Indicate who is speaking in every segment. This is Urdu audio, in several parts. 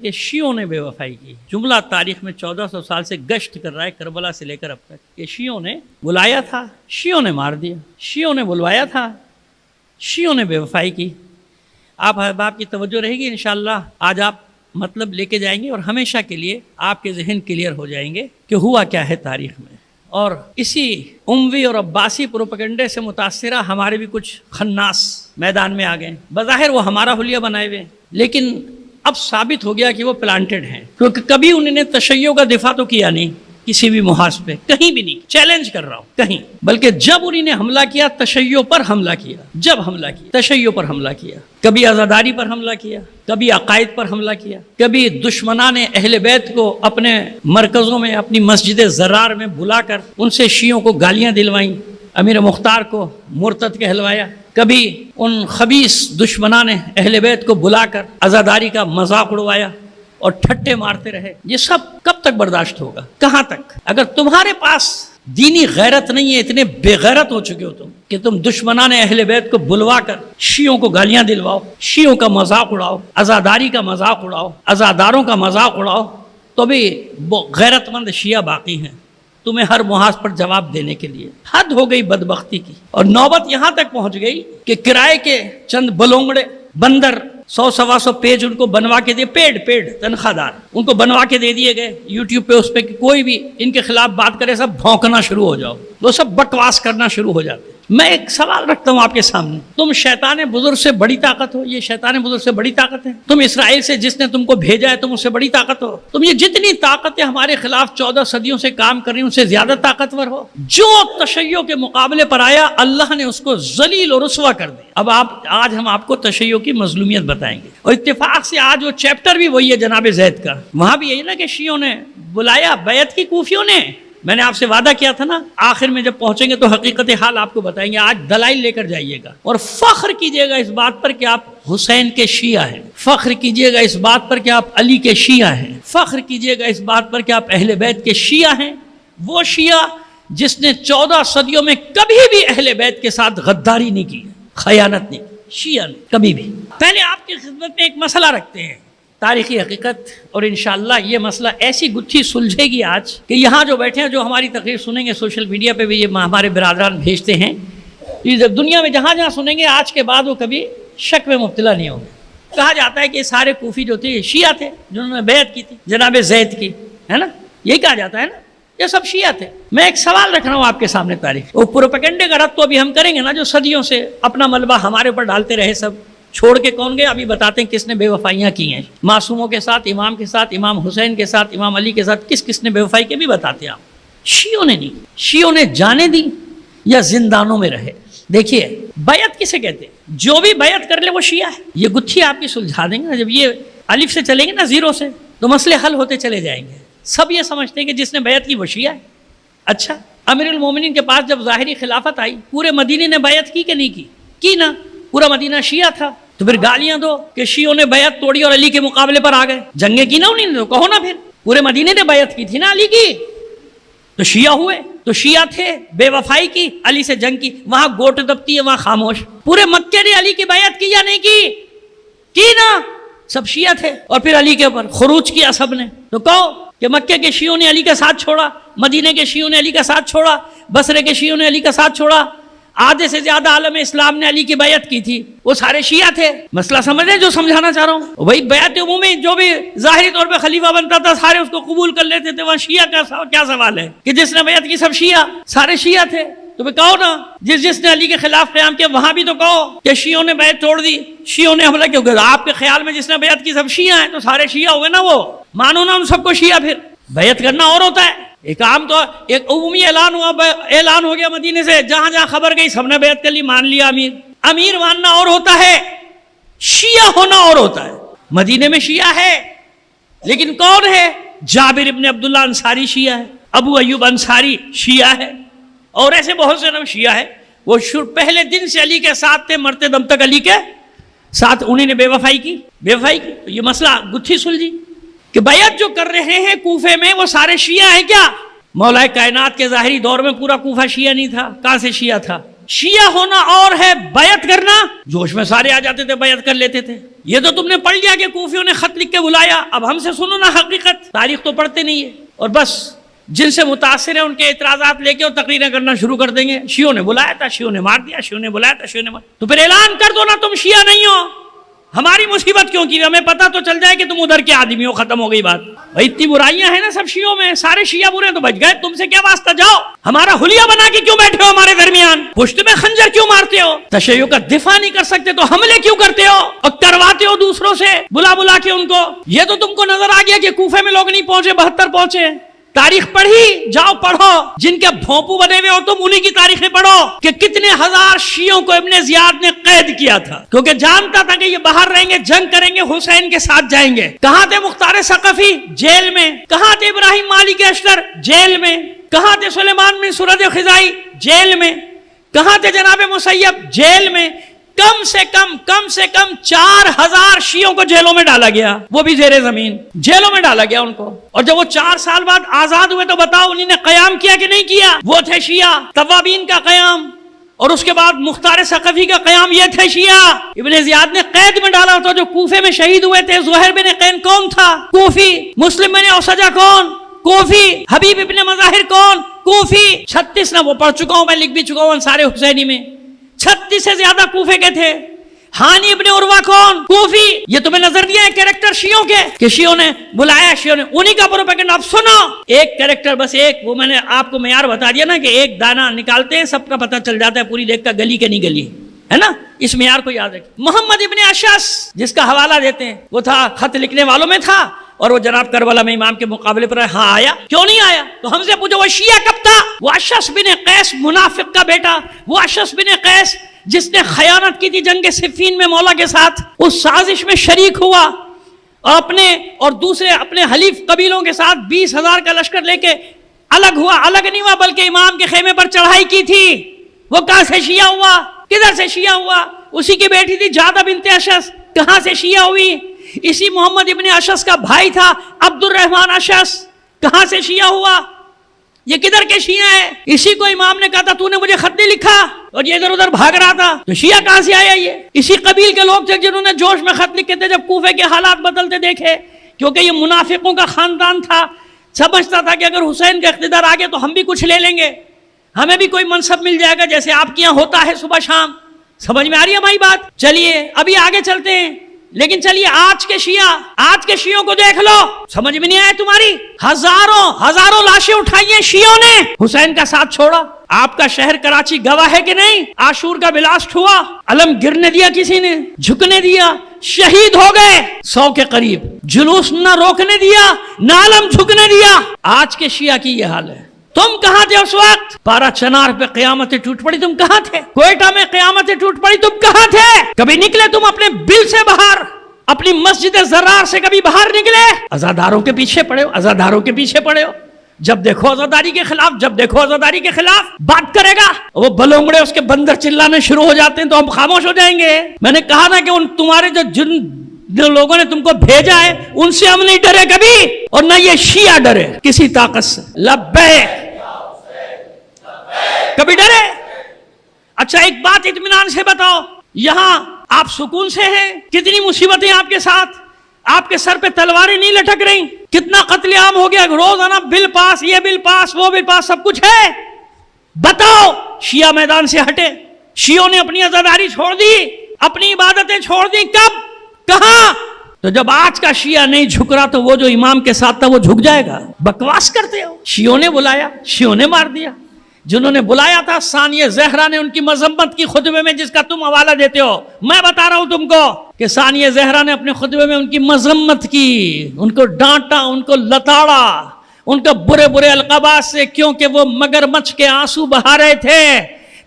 Speaker 1: یہ شیعوں نے بے وفائی کی. جملہ تاریخ میں 1400 سال سے گشت کر رہا ہے کربلا سے لے کر اب تک. یہ شیعوں نے بلایا تھا, شیعوں نے مار دیا, شیعوں نے بلوایا تھا, شیعوں نے بے وفائی کی. آپ احباب کی توجہ رہے گی انشاءاللہ. آج آپ مطلب لے کے جائیں گے اور ہمیشہ کے لیے آپ کے ذہن کلیئر ہو جائیں گے کہ ہوا کیا ہے تاریخ میں. اور اسی اموی اور عباسی پروپیگنڈے سے متاثرہ ہمارے بھی کچھ خناس میدان میں آ گئے. بظاہر وہ ہمارا حلیہ بنائے ہوئے, لیکن اب ثابت ہو گیا کہ وہ پلانٹڈ ہیں, کیونکہ کبھی انہوں نے تشیع کا دفاع تو کیا نہیں کسی بھی محاذ پہ, کہیں بھی نہیں. چیلنج کر رہا ہوں کہیں, بلکہ جب انہوں نے حملہ کیا تشیع پر حملہ کیا, جب حملہ کیا تشیع پر حملہ کیا, کبھی عزاداری پر حملہ کیا, کبھی عقائد پر حملہ کیا, کبھی دشمنان اہل بیت کو اپنے مرکزوں میں اپنی مسجد زرار میں بلا کر ان سے شیعوں کو گالیاں دلوائیں, امیر مختار کو مرتد کہلوایا, کبھی ان خبیث دشمنان اہل بیت کو بلا کر عزاداری کا مذاق اڑوایا اور ٹھٹے مارتے رہے. یہ سب کب تک برداشت ہوگا, کہاں تک؟ اگر تمہارے پاس دینی غیرت نہیں ہے, اتنے بے غیرت ہو چکے ہو تم کہ تم دشمنان اہل بیت کو بلوا کر شیعوں کو گالیاں دلواؤ, شیعوں کا مذاق اڑاؤ, عزاداری کا مذاق اڑاؤ, عزاداروں کا مذاق اڑاؤ, تو بھی غیرت مند شیعہ باقی ہیں تمہیں ہر محاذ پر جواب دینے کے لیے. حد ہو گئی بدبختی کی, اور نوبت یہاں تک پہنچ گئی کہ کرائے کے چند بلونگڑے بندر 100-125 پیج ان کو بنوا کے دیے, پیڈ تنخواہ دار ان کو بنوا کے دے دیے گئے یوٹیوب پہ. اس پہ کہ کوئی بھی ان کے خلاف بات کرے سب بھونکنا شروع ہو جاؤ, وہ سب بکواس کرنا شروع ہو جاتے. میں ایک سوال رکھتا ہوں آپ کے سامنے, تم شیطان بزرگ سے بڑی طاقت ہو, یہ شیطان بزرگ سے بڑی طاقت ہے. تم اسرائیل سے جس نے تم کو بھیجا ہے تم اس سے بڑی طاقت ہو. تم یہ جتنی طاقتیں ہمارے خلاف 14 صدیوں سے کام کر رہی ہیں ان سے زیادہ طاقتور ہو. جو تشیع کے مقابلے پر آیا اللہ نے اس کو ذلیل اور رسوا کر دیا. اب آج ہم آپ کو تشیع کی مظلومیت بتائیں گے, اور اتفاق سے آج وہ چیپٹر بھی وہی ہے جناب زید کا. وہاں بھی یہی نا کہ شیعوں نے بلایا بیعت کی کوفیوں نے. میں نے آپ سے وعدہ کیا تھا نا, آخر میں جب پہنچیں گے تو حقیقت حال آپ کو بتائیں گے. آج دلائل لے کر جائیے گا اور فخر کیجئے گا اس بات پر کہ آپ حسین کے شیعہ ہیں, فخر کیجئے گا اس بات پر کہ آپ علی کے شیعہ ہیں, فخر کیجئے گا اس بات پر کہ آپ اہل بیت کے شیعہ ہیں. وہ شیعہ جس نے 14 صدیوں میں کبھی بھی اہل بیت کے ساتھ غداری نہیں کی, خیانت نہیں کی, شیعہ نے کبھی بھی. پہلے آپ کی خدمت میں ایک مسئلہ رکھتے ہیں, تاریخی حقیقت, اور انشاءاللہ یہ مسئلہ ایسی گتھی سلجھے گی آج کہ یہاں جو بیٹھے ہیں جو ہماری تقریر سنیں گے سوشل میڈیا پہ بھی یہ ہمارے برادران بھیجتے ہیں, دنیا میں جہاں جہاں سنیں گے آج کے بعد وہ کبھی شک میں مبتلا نہیں ہوں گے. کہا جاتا ہے کہ یہ سارے کوفی جو تھے شیعہ تھے جنہوں نے بیعت کی تھی جناب زید کی, ہے نا, یہی کہا جاتا ہے نا, یہ سب شیعہ تھے. میں ایک سوال رکھ رہا ہوں آپ کے سامنے تاریخ, وہ پروپیگنڈے کا رد تو ابھی ہم کریں گے نا, جو صدیوں سے اپنا ملبہ ہمارے اوپر ڈالتے رہے, سب چھوڑ کے کون گئے. ابھی بتاتے ہیں کس نے بے وفائیاں کی ہیں معصوموں کے ساتھ, امام کے ساتھ, امام حسین کے ساتھ, امام علی کے ساتھ, کس نے بے وفائی کے بھی بتاتے ہیں آپ. شیعوں نے نہیں, شیعوں نے جانے دی یا زندانوں میں رہے. دیکھیے بیعت کسے کہتے ہیں, جو بھی بیعت کر لے وہ شیعہ ہے. یہ گتھی آپ کی سلجھا دیں گے. جب یہ الف سے چلیں گے نا, زیرو سے, تو مسئلے حل ہوتے چلے جائیں گے. سب یہ سمجھتے ہیں کہ جس نے بیعت کی وہ شیعہ ہے. اچھا, امیر المومنین کے پاس جب ظاہری خلافت آئی پورے مدینے نے بیعت کی کہ نہیں کی؟ کی نا, پورا مدینہ شیعہ تھا. تو پھر گالیاں دو کہ شیعوں نے بیعت توڑی اور علی کے مقابلے پر آ گئے. جنگیں کی نا انہوں نے, تو کہو نا پھر پورے مدینے نے بیعت کی تھی نا علی کی, تو شیعہ ہوئے. تو شیعہ تھے, بے وفائی کی, علی سے جنگ کی, وہاں گوٹ دبتی ہے وہاں خاموش. پورے مکے نے علی کی بیعت کی یا نہیں کی نا, سب شیعہ تھے. اور پھر علی کے اوپر خروج کیا سب نے. تو کہو کہ مکے کے شیعوں نے علی کا ساتھ چھوڑا, مدینے کے شیعوں نے علی کا ساتھ چھوڑا, بصرے کے شیعوں نے علی کا ساتھ چھوڑا, آدھے سے زیادہ عالم اسلام نے علی کی بیعت کی تھی, وہ سارے شیعہ تھے. مسئلہ سمجھ رہے جو سمجھانا چاہ رہا ہوں؟ وہی بیعت عمومی, جو بھی ظاہری طور پہ خلیفہ بنتا تھا سارے اس کو قبول کر لیتے تھے. وہاں شیعہ کا کیا سوال ہے کہ جس نے بیعت کی سب شیعہ, سارے شیعہ تھے. تو پھر کہو نا جس نے علی کے خلاف قیام کیا وہاں بھی تو کہو کہ شیعوں نے بیعت توڑ دی, شیعوں نے حملہ کیوں کیا. آپ کے خیال میں جس نے بیعت کی سب شیعہ ہیں تو سارے شیعہ ہوئے نا, وہ مانو نا ان سب کو شیعہ. پھر بیعت کرنا اور ہوتا ہے, ایک عام تو ایک عمومی اعلان ہو گیا مدینے سے, جہاں جہاں خبر گئی سب نے بیعت کر لی, مان لیا امیر ماننا اور ہوتا ہے, شیعہ ہونا اور ہوتا ہے. مدینے میں شیعہ ہے لیکن کون ہے؟ جابر ابن عبداللہ انصاری شیعہ ہے, ابو ایوب انصاری شیعہ ہے, اور ایسے بہت سے نام شیعہ ہے. وہ پہلے دن سے علی کے ساتھ تھے, مرتے دم تک علی کے ساتھ. انہیں نے بے وفائی کی. تو یہ مسئلہ گتھی سلجھی کہ بیعت جو کر رہے ہیں کوفے میں وہ سارے شیعہ ہیں کیا؟ مولا کائنات کے ظاہری دور میں پورا کوفہ شیعہ نہیں تھا. کہاں سے شیعہ تھا؟ شیعہ ہونا اور ہے بیعت کرنا، جوش میں سارے آ جاتے تھے، بیعت کر لیتے تھے. یہ تو تم نے پڑھ لیا کہ کوفیوں نے خط لکھ کے بلایا، اب ہم سے سنو نا حقیقت. تاریخ تو پڑھتے نہیں ہے، اور بس جن سے متاثر ہیں ان کے اعتراضات لے کے اور تقریریں کرنا شروع کر دیں گے. شیعوں نے بلایا تھا، شیعوں نے مار دیا، شیعوں نے بلایا تھا، شیعوں نے مار. تو پھر اعلان کر دو نا تم شیعہ نہیں ہو. ہماری مصیبت کیوں کی؟ ہمیں پتہ تو چل جائے کہ تم ادھر کے آدمی ہو، ختم ہو گئی بات. بھائی اتنی برائیاں ہیں نا سب شیعوں میں، سارے شیعہ برے تو بچ گئے، تم سے کیا واسطہ؟ جاؤ. ہمارا حلیہ بنا کے کیوں بیٹھے ہو ہمارے درمیان؟ پشت میں خنجر کیوں مارتے ہو؟ تشیع کا دفاع نہیں کر سکتے تو حملے کیوں کرتے ہو اور کرواتے ہو دوسروں سے بلا کے ان کو؟ یہ تو تم کو نظر آ گیا کہ کوفے میں لوگ نہیں پہنچے، 72 پہنچے. تاریخ پڑھی جاؤ، پڑھو. جن کے بھونپو بنے ہوئے ہو تم انہی کی تاریخیں پڑھو کہ کتنے ہزار شیعوں کو ابن زیاد نے قید کیا تھا، کیونکہ جانتا تھا کہ یہ باہر رہیں گے، جنگ کریں گے، حسین کے ساتھ جائیں گے. کہاں تھے مختار ثقفی؟ جیل میں. کہاں تھے ابراہیم مالک اشتر؟ جیل میں. کہاں تھے سلیمان بن سرد خزائی؟ جیل میں. کہاں تھے جناب مسیب؟ جیل میں. کم سے کم 4000 شیعوں کو جیلوں میں ڈالا گیا، وہ بھی زیر زمین جیلوں میں ڈالا گیا ان کو. اور جب وہ 4 سال بعد آزاد ہوئے تو بتاؤ انہوں نے قیام کیا کہ نہیں کیا؟ وہ تھے شیعہ. توابین کا قیام، اور اس کے بعد مختار ثقفی کا قیام، یہ تھے شیعہ. ابن زیاد نے قید میں ڈالا تھا. جو کوفے میں شہید ہوئے تھے، زہیر بن قین کون تھا؟ کوفی. مسلم بن اوسجہ کون؟ کوفی. حبیب ابن مظاہر کون؟ کوفی. 36 نہ وہ پڑھ چکا ہوں میں، لکھ بھی چکا ہوں انصار حسینی میں. 36 سے زیادہ کوفے کے تھے. ہانی ابن عروہ کون؟ کوفی. یہ تمہیں نظر دیا ہے کیریکٹر شیعوں کے کہ شیعوں نے بلایا، شیعوں نے انہی کا پروپیگنڈا. اب سنو ایک کیریکٹر، بس ایک، وہ میں نے آپ کو معیار بتا دیا نا کہ ایک دانہ نکالتے ہیں سب کا پتہ چل جاتا ہے پوری دیکھ کا گلی کے نہیں گلی ہے نا. اس معیار کو یاد رکھیں. محمد ابن اشعث جس کا حوالہ دیتے ہیں، وہ تھا خط لکھنے والوں میں تھا، اور وہ جناب کربلا میں امام کے مقابلے پر ہاں آیا. کیوں نہیں آیا؟ تو ہم سے پوچھو وہ شیعہ کب تھا؟ وہ اشعث بن قیس منافق کا بیٹا، وہ اشعث بن قیس جس نے خیانت کی تھی جنگ صفین میں مولا کے ساتھ، اس سازش میں شریک ہوا اور اپنے اور دوسرے اپنے حلیف قبیلوں کے ساتھ 20,000 کا لشکر لے کے الگ ہوا. الگ نہیں ہوا بلکہ امام کے خیمے پر چڑھائی کی تھی. وہ کہاں سے شیعہ ہوا؟ کدھر سے شیعہ ہوا؟ اسی کی بیٹی تھی جادہ بنت اشعث، کہاں سے شیعہ ہوئی؟ اسی محمد ابن اشعث کا بھائی تھا عبد الرحمن اشعث، کہاں سے شیعہ ہوا؟ یہ کدھر کے شیعہ ہے؟ اسی کو امام نے کہا تھا تو نے مجھے خط نہیں لکھا، اور یہ ادھر ادھر بھاگ رہا تھا. تو شیعہ کہاں سے آیا؟ یہ اسی قبیل کے لوگ تھے جنہوں نے جوش میں خط لکھے تھے جب کوفے کے حالات بدلتے دیکھے، کیونکہ یہ منافقوں کا خاندان تھا. سمجھتا تھا کہ اگر حسین کا اقتدار آ گیا تو ہم بھی کچھ لے لیں گے، ہمیں بھی کوئی منصب مل جائے گا جیسے آپ کے یہاں ہوتا ہے صبح شام. سمجھ میں آ رہی ہے ہماری بات؟ چلیے ابھی آگے چلتے ہیں. لیکن چلیے آج کے شیعوں کو دیکھ لو. سمجھ میں نہیں آیا تمہاری؟ ہزاروں لاشیں اٹھائی ہیں شیعوں نے، حسین کا ساتھ چھوڑا. آپ کا شہر کراچی گواہ ہے کہ نہیں؟ عاشور کا بلاسٹ ہوا، علم گرنے دیا کسی نے؟ جھکنے دیا؟ شہید ہو گئے 100 کے قریب. جلوس نہ روکنے دیا، نہ علم جھکنے دیا. آج کے شیعہ کی یہ حال ہے. تم کہاں تھے اس وقت؟ پارا چنار پہ قیامتیں ٹوٹ پڑی، تم کہاں تھے؟ کوئٹہ میں قیامتیں ٹوٹ پڑی، تم کہاں تھے؟ کبھی نکلے تم اپنے بل سے باہر؟ اپنی مسجد زرار سے کبھی باہر نکلے؟ عزاداروں کے پیچھے پڑے ہو. جب دیکھو عزاداری کے خلاف بات کرے گا، وہ بلونگڑے اس کے بندر چلانے شروع ہو جاتے ہیں تو ہم خاموش ہو جائیں گے. میں نے کہا نا کہ ان تمہارے جن لوگوں نے تم کو بھیجا ہے ان سے ہم نہیں ڈرے کبھی، اور نہ یہ شیعہ ڈرے کسی طاقت سے. لبیک کبھی ڈرے؟ اچھا ایک بات اطمینان سے بتاؤ، یہاں آپ سکون سے ہیں؟ کتنی مصیبتیں آپ کے ساتھ؟ آپ کے سر پہ تلواریں نہیں لٹک رہی؟ کتنا قتل عام ہو گیا روزانہ؟ بل پاس، یہ بل پاس، وہ بل پاس، سب کچھ ہے. بتاؤ شیعہ میدان سے ہٹے؟ شیعوں نے اپنی عزاداری چھوڑ دی، اپنی عبادتیں چھوڑ دی. کب؟ کہاں؟ تو جب آج کا شیعہ نہیں جھک رہا تو وہ جو امام کے ساتھ تھا وہ جھک جائے گا؟ بکواس کرتے ہو. شیعوں نے بلایا، شیعوں نے مار دیا. جنہوں نے بلایا تھا ثانیہ زہرا نے ان کی مذمت کی خطبے میں، جس کا تم حوالہ دیتے ہو. میں بتا رہا ہوں تم کو کہ ثانیہ زہرا نے اپنے خطبے میں ان کی مذمت کی، ان کو ڈانٹا، ان کو لتاڑا، ان کا برے القابات سے، کیونکہ وہ مگرمچھ کے آنسو بہا رہے تھے.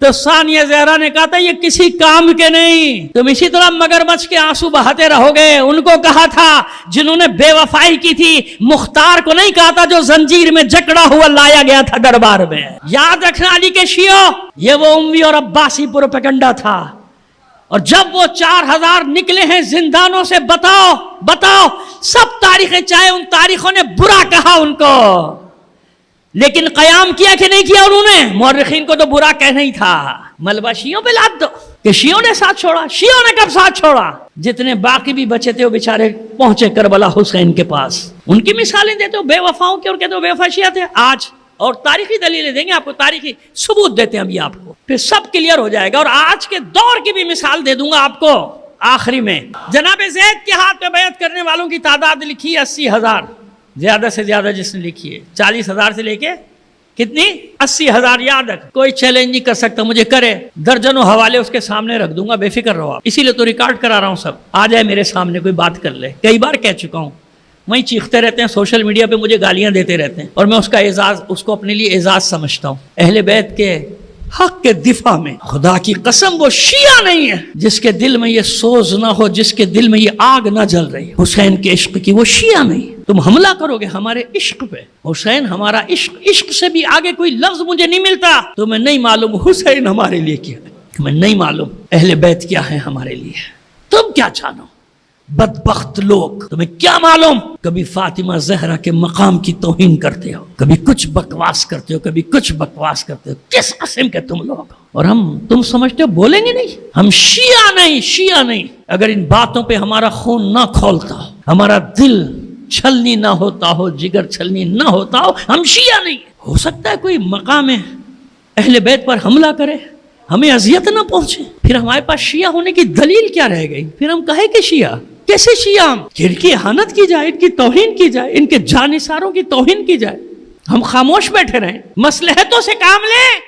Speaker 1: تو ثانیہ زہرا نے کہا تھا یہ کسی کام کے نہیں، تم اسی طرح مگرمچھ کے آنسو بہاتے رہو گے. ان کو کہا تھا جنہوں نے بے وفائی کی تھی، مختار کو نہیں کہا تھا جو زنجیر میں جکڑا ہوا لایا گیا تھا دربار میں. یاد رکھنا علی کے شیعوں، یہ وہ اموی اور عباسی پروپیگنڈا تھا. اور جب وہ 4000 نکلے ہیں زندانوں سے، بتاؤ سب تاریخیں، چاہے ان تاریخوں نے برا کہا ان کو، لیکن قیام کیا کہ نہیں کیا انہوں نے؟ مورخین کو تو برا کہنا ہی تھا، ملبہ شیعوں پہ لاد دو کہ شیعوں نے ساتھ چھوڑا. شیعوں نے کب ساتھ چھوڑا؟ جتنے باقی بھی بچے تھے وہ بیچارے پہنچے کربلا حسین کے پاس. ان کی مثالیں دیتے ہو بے وفاؤں کی اور کہتے ہو بے وفا شیعہ تھے. آج اور تاریخی دلیلیں دیں گے آپ کو, تاریخی ثبوت دیتے ہیں ابھی آپ کو, پھر سب کلیئر ہو جائے گا. اور آج کے دور کی بھی مثال دے دوں گا آپ کو آخری میں. جناب زید کے ہاتھ پہ بیعت کرنے والوں کی تعداد لکھی ہے 80,000, زیادہ سے زیادہ جس نے لکھی ہے 40,000 سے لے کے کتنی 80,000. یاد رکھ, کوئی چیلنج نہیں کر سکتا, مجھے کرے درجنوں حوالے اس کے سامنے رکھ دوں گا, بے فکر رہو آپ. اسی لیے تو ریکارڈ کرا رہا ہوں, سب آ جائے میرے سامنے, کوئی بات کر لے. کئی بار کہہ چکا ہوں, وہیں چیختے رہتے ہیں سوشل میڈیا پہ, مجھے گالیاں دیتے رہتے ہیں, اور میں اس کا اعزاز, اس کو اپنے لیے اعزاز سمجھتا ہوں. اہل بیت کے حق کے دفاع میں خدا کی قسم وہ شیعہ نہیں ہے جس کے دل میں یہ سوز نہ ہو, جس کے دل میں یہ آگ نہ جل رہی حسین کے عشق کی, وہ شیعہ نہیں. تم حملہ کرو گے ہمارے عشق پہ, حسین ہمارا عشق, عشق سے بھی آگے کوئی لفظ مجھے نہیں ملتا. تمہیں نہیں معلوم حسین ہمارے لیے کیا ہے, تمہیں نہیں معلوم اہل بیت کیا ہے ہمارے لیے. تم کیا جانو بدبخت لوگ, تمہیں کیا معلوم؟ کبھی فاطمہ زہرا کے مقام کی توہین کرتے ہو, کبھی کچھ بکواس کرتے ہو, کبھی کچھ بکواس کرتے ہو. کس قسم کے تم لوگ ہو؟ اور تم سمجھتے ہو بولیں گے نہیں؟ ہم شیعہ نہیں, شیعہ نہیں. اگر ان باتوں پہ ہمارا خون نہ کھولتا ہو, ہمارا دل چھلنی نہ ہوتا ہو, جگر چھلنی نہ ہوتا ہو, ہم شیعہ نہیں. ہو سکتا ہے کوئی مقام اہل بیت پر حملہ کرے, ہمیں اذیت نہ پہنچے, پھر ہمارے پاس شیعہ ہونے کی دلیل کیا رہ گئی؟ پھر ہم کہے کہ شیعہ کیسے شیعہ ہم؟ کہ ان کی اہانت کی جائے, ان کی توہین کی جائے, ان کے جانثاروں کی توہین کی جائے, ہم خاموش بیٹھے رہیں؟ مصلحتوں سے کام لیں.